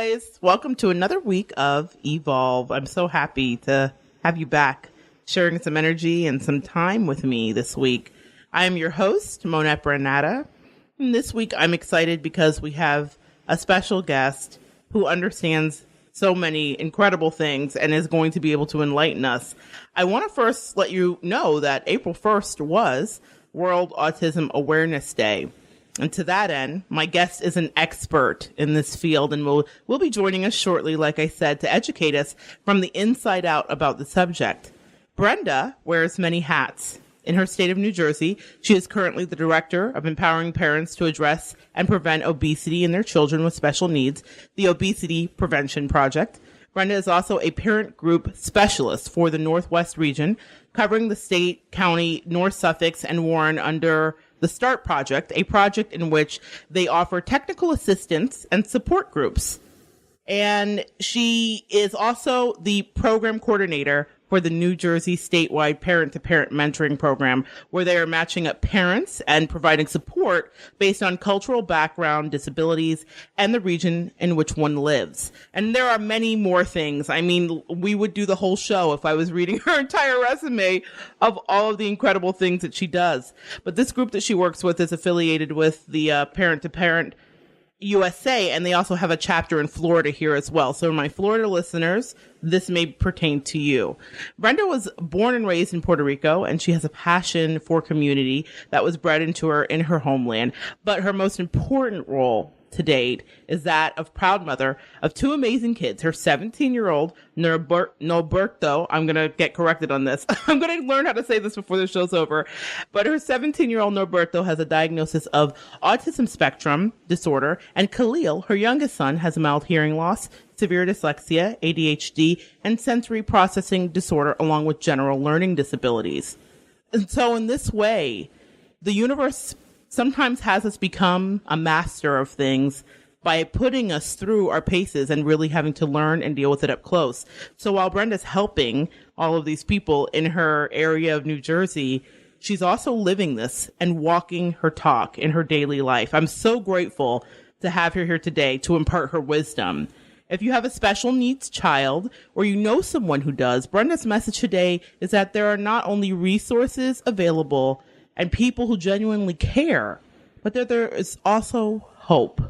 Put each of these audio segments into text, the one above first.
guys. Welcome to another week of Evolve. I'm so happy to have you back, sharing some energy and some time with me this week. I am your host, Monette Brann-Natta. And this week I'm excited because we have a special guest who understands so many incredible things and is going to be able to enlighten us. I want to first let you know that April 1st was World Autism Awareness Day. And to that end, my guest is an expert in this field and will be joining us shortly, like I said, to educate us from the inside out about the subject. Brenda wears many hats. In her state of New Jersey, she is currently the director of empowering parents to address and prevent obesity in their children with special needs, the Obesity Prevention Project. Brenda is also a parent group specialist for the Northwest region, covering the state, county, North Suffolk, and Warren under the START project, a project in which they offer technical assistance and support groups. And she is also the program coordinator for the New Jersey statewide parent-to-parent mentoring program, where they are matching up parents and providing support based on cultural background, disabilities, and the region in which one lives. And there are many more things. I mean, we would do the whole show if I was reading her entire resume of all of the incredible things that she does. But this group that she works with is affiliated with the Parent-to-Parent USA, and they also have a chapter in Florida here as well. So my Florida listeners, this may pertain to you. Brenda was born and raised in Puerto Rico, and she has a passion for community that was bred into her in her homeland. But her most important role to date is that of proud mother of two amazing kids. Her 17-year-old Norberto, I'm going to get corrected on this. I'm going to learn how to say this before the show's over. But her 17-year-old Norberto has a diagnosis of autism spectrum disorder, and Khalil, her youngest son, has mild hearing loss, severe dyslexia, ADHD, and sensory processing disorder, along with general learning disabilities. And so in this way, the universe sometimes has us become a master of things by putting us through our paces and really having to learn and deal with it up close. So while Brenda's helping all of these people in her area of New Jersey, she's also living this and walking her talk in her daily life. I'm so grateful to have her here today to impart her wisdom. If you have a special needs child or you know someone who does, Brenda's message today is that there are not only resources available and people who genuinely care, but that there is also hope.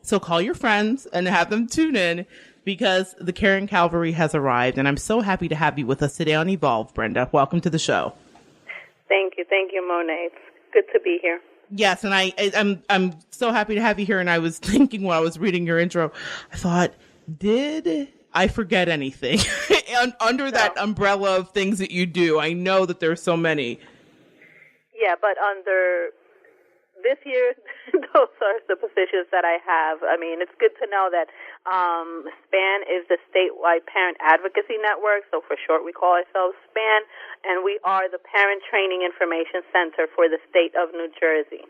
So call your friends and have them tune in, because the Caring Calvary has arrived. And I'm so happy to have you with us today on Evolve, Brenda. Welcome to the show. Thank you, Monet. It's good to be here. Yes, and I'm so happy to have you here. And I was thinking while I was reading your intro, I thought, did I forget anything under that umbrella of things that you do? I know that there's so many. Yeah, but under this year, those are the positions that I have. I mean, it's good to know that SPAN is the Statewide Parent Advocacy Network, so for short we call ourselves SPAN, and we are the Parent Training Information Center for the state of New Jersey.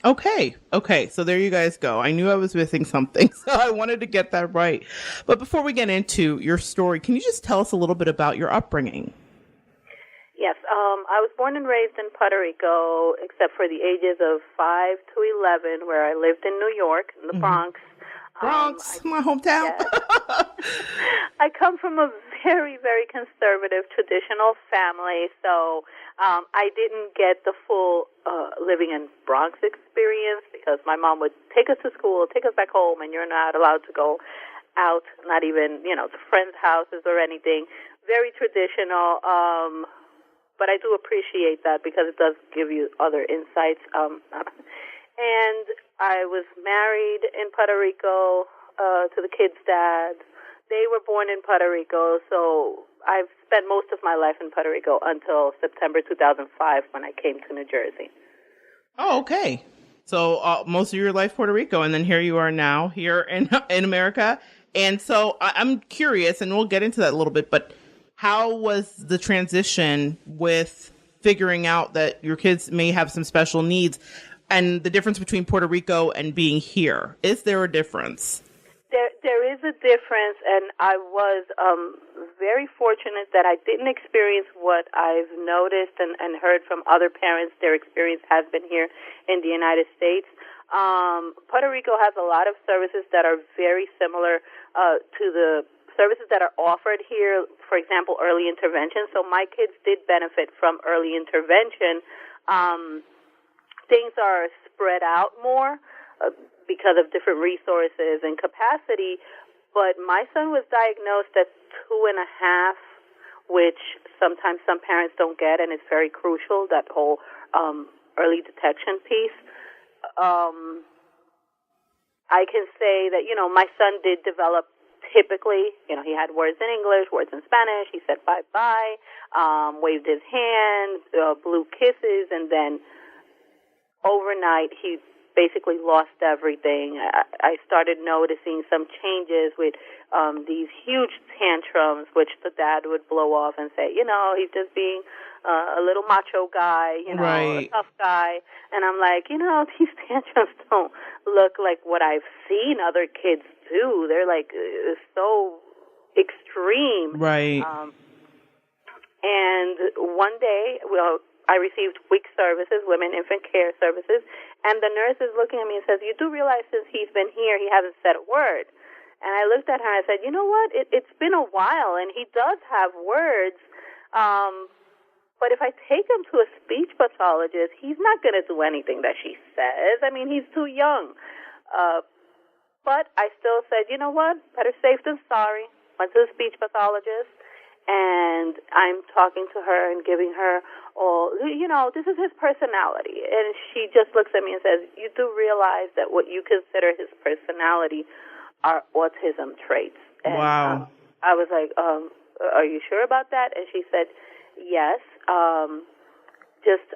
Okay, so there you guys go. I knew I was missing something, so I wanted to get that right. But before we get into your story, can you just tell us a little bit about your upbringing? Yes, I was born and raised in Puerto Rico, except for the ages of 5 to 11, where I lived in New York, in the Bronx. My hometown. Yes. I come from a very, very conservative, traditional family, so I didn't get the full living in Bronx experience, because my mom would take us to school, take us back home, and you're not allowed to go out, not even, to friends' houses or anything. Very traditional. But I do appreciate that, because it does give you other insights. And I was married in Puerto Rico to the kids' dad. They were born in Puerto Rico, so I've spent most of my life in Puerto Rico until September 2005 when I came to New Jersey. Oh, okay. So most of your life Puerto Rico, and then here you are now here in America. And so I'm curious, and we'll get into that a little bit, but how was the transition with figuring out that your kids may have some special needs, and the difference between Puerto Rico and being here? Is there a difference? There is a difference, and I was very fortunate that I didn't experience what I've noticed and heard from other parents. Their experience has been here in the United States. Puerto Rico has a lot of services that are very similar to the services that are offered here. For example, early intervention. So my kids did benefit from early intervention. Things are spread out more because of different resources and capacity. But my son was diagnosed at 2.5, which sometimes some parents don't get, and it's very crucial, that whole early detection piece. I can say that, my son did develop typically, he had words in English, words in Spanish. He said bye-bye, waved his hand, blew kisses, and then overnight he basically lost everything. I started noticing some changes with these huge tantrums, which the dad would blow off and say, he's just being a little macho guy, right. A tough guy. And I'm like, these tantrums don't look like what I've seen other kids do. They're like so extreme. Right. And one day, I received WIC services, Women Infant Care Services, and the nurse is looking at me and says, "You do realize since he's been here, he hasn't said a word." And I looked at her and I said, "You know what? It's been a while, and he does have words. But if I take him to a speech pathologist, he's not going to do anything that she says. I mean, he's too young." But I still said, "You know what? Better safe than sorry." Went to the speech pathologist, and I'm talking to her and giving her all, this is his personality. And she just looks at me and says, "You do realize that what you consider his personality are autism traits." And, wow. I was like, "Are you sure about that?" And she said, "Yes.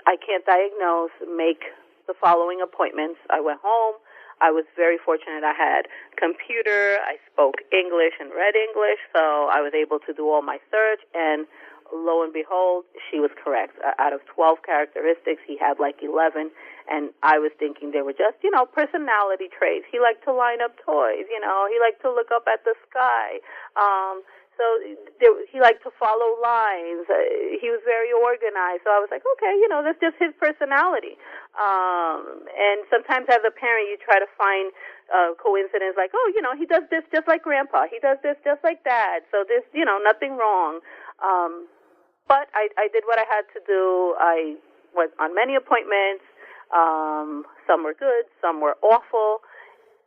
I can't diagnose, make the following appointments." I went home. I was very fortunate. I had computer. I spoke English and read English, so I was able to do all my search, and lo and behold, she was correct. Out of 12 characteristics, he had like 11, and I was thinking they were just, personality traits. He liked to line up toys, he liked to look up at the sky. He liked to follow lines. He was very organized. So I was like, okay, that's just his personality. And sometimes as a parent, you try to find coincidence like, he does this just like Grandpa. He does this just like Dad. So there's, nothing wrong. But I did what I had to do. I went on many appointments. Some were good, some were awful.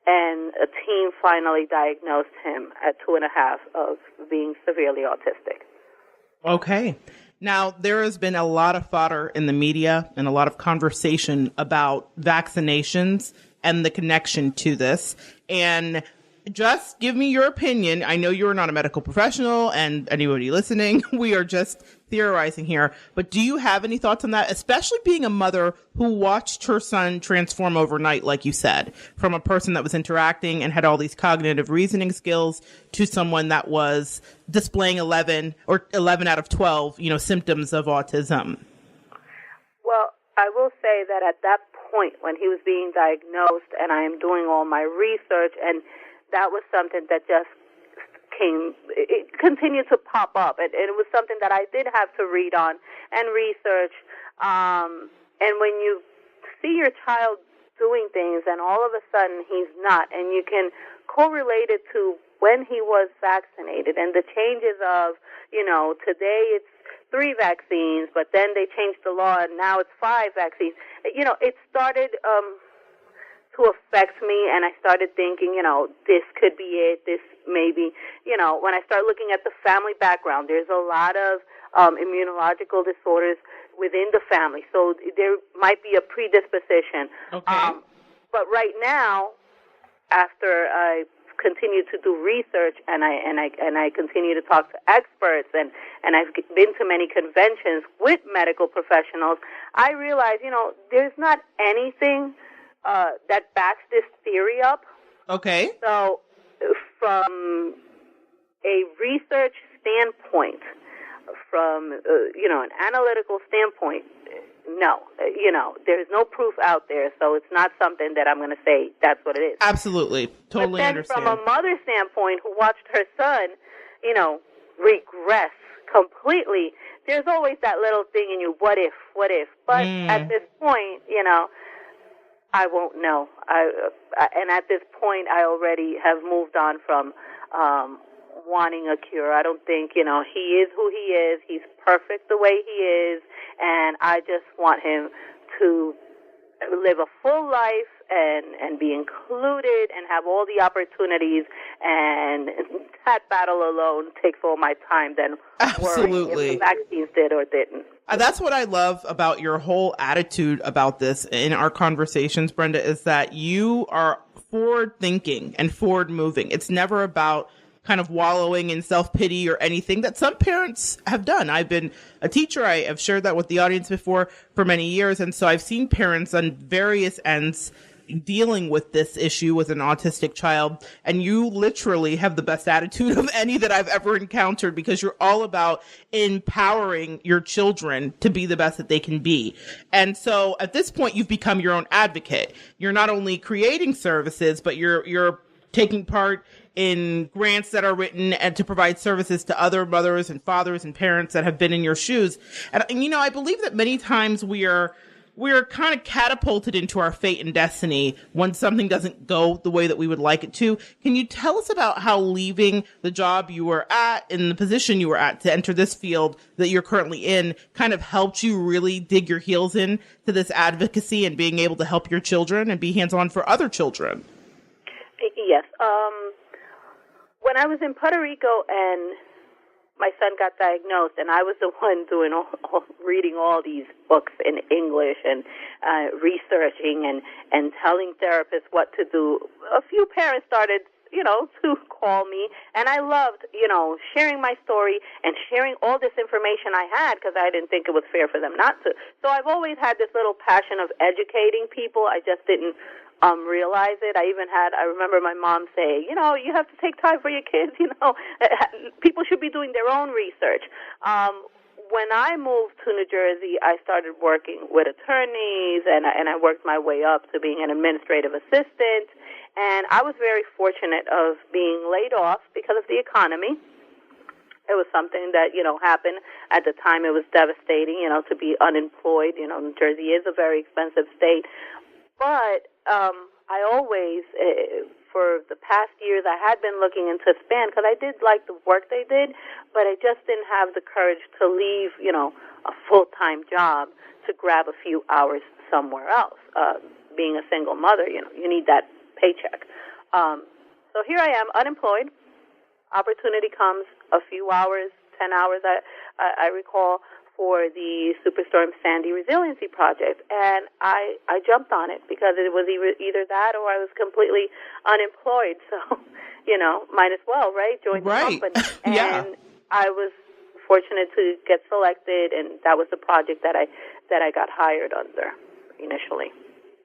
And a team finally diagnosed him at 2.5 of being severely autistic. Okay. Now, there has been a lot of fodder in the media and a lot of conversation about vaccinations and the connection to this. And just give me your opinion. I know you're not a medical professional, and anybody listening, we are just theorizing here. But do you have any thoughts on that, especially being a mother who watched her son transform overnight, like you said, from a person that was interacting and had all these cognitive reasoning skills to someone that was displaying 11 out of 12, symptoms of autism? Well, I will say that at that point when he was being diagnosed, and I am doing all my research, and that was something that just it continued to pop up. And it was something that I did have to read on and research. And when you see your child doing things and all of a sudden he's not, and you can correlate it to when he was vaccinated and the changes of, today it's 3 vaccines, but then they changed the law and now it's 5 vaccines. It started to affect me, and I started thinking, this could be it, this maybe, when I start looking at the family background, there's a lot of immunological disorders within the family, so there might be a predisposition. Okay. But right now, after I continue to do research and I continue to talk to experts and I've been to many conventions with medical professionals, I realize, there's not anything that backs this theory up. Okay. So from a research standpoint, from, an analytical standpoint, no. There's no proof out there, so it's not something that I'm going to say that's what it is. Absolutely. Totally understand. From a mother's standpoint who watched her son, regress completely, there's always that little thing in you, what if? But at this point, I won't know. And at this point, I already have moved on from wanting a cure. I don't think, he is who he is. He's perfect the way he is, and I just want him to live a full life and be included and have all the opportunities, and that battle alone takes all my time than Absolutely. worrying if the vaccines did or didn't. That's what I love about your whole attitude about this in our conversations, Brenda, is that you are forward thinking and forward moving. It's never about kind of wallowing in self-pity or anything that some parents have done. I've been a teacher. I have shared that with the audience before for many years. And so I've seen parents on various ends dealing with this issue with an autistic child. And you literally have the best attitude of any that I've ever encountered, because you're all about empowering your children to be the best that they can be. And so at this point, you've become your own advocate. You're not only creating services, but you're taking part in grants that are written and to provide services to other mothers and fathers and parents that have been in your shoes. And I believe that many times we're kind of catapulted into our fate and destiny when something doesn't go the way that we would like it to. Can you tell us about how leaving the job you were at in the position you were at to enter this field that you're currently in kind of helped you really dig your heels in to this advocacy and being able to help your children and be hands-on for other children? Yes. When I was in Puerto Rico and my son got diagnosed, and I was the one doing reading all these books in English and researching and telling therapists what to do, a few parents started, to call me, and I loved, sharing my story and sharing all this information I had, because I didn't think it was fair for them not to. So I've always had this little passion of educating people. I just didn't realize it. I remember my mom saying, you have to take time for your kids, people should be doing their own research. When I moved to New Jersey, I started working with attorneys, and I worked my way up to being an administrative assistant, and I was very fortunate of being laid off because of the economy. It was something that, happened at the time. It was devastating, to be unemployed. New Jersey is a very expensive state. But I always, for the past years, I had been looking into SPAN because I did like the work they did, but I just didn't have the courage to leave, a full-time job to grab a few hours somewhere else. Being a single mother, you need that paycheck. So here I am, unemployed. Opportunity comes, a few hours, 10 hours, I recall, for the Superstorm Sandy Resiliency Project, and I jumped on it because it was either that or I was completely unemployed. So, might as well, right? Join the company. And yeah. I was fortunate to get selected, and that was the project that I got hired under initially.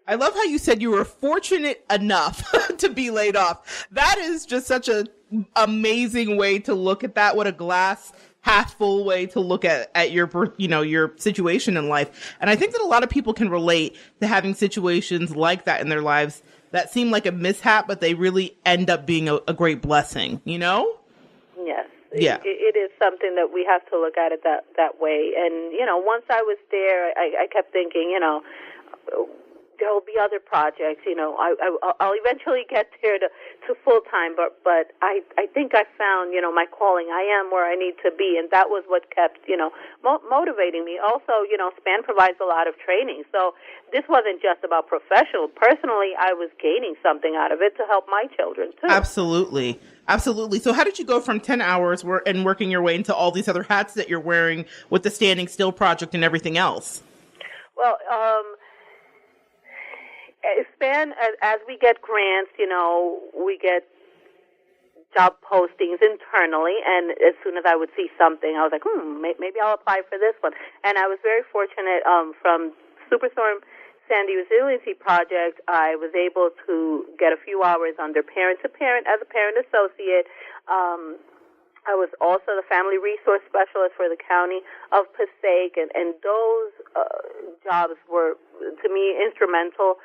I love how you said you were fortunate enough to be laid off. That is just such an amazing way to look at that. What a glass half full way to look at your, your situation in life. And I think that a lot of people can relate to having situations like that in their lives that seem like a mishap, but they really end up being a great blessing, Yes. Yeah. It is something that we have to look at it that way. And, once I was there, I kept thinking, there'll be other projects, I'll eventually get there to full-time, but I think I found, my calling. I am where I need to be, and that was what kept, motivating me. Also, SPAN provides a lot of training, so this wasn't just about professional. Personally, I was gaining something out of it to help my children, too. Absolutely. Absolutely. So how did you go from 10 hours and working your way into all these other hats that you're wearing with the Standing Still Project and everything else? Well, SPAN, as we get grants, we get job postings internally, and as soon as I would see something, I was like, maybe I'll apply for this one. And I was very fortunate from Superstorm Sandy Resiliency Project, I was able to get a few hours under Parent to Parent as a parent associate. I was also the Family Resource Specialist for the County of Passaic, and those jobs were, to me, instrumental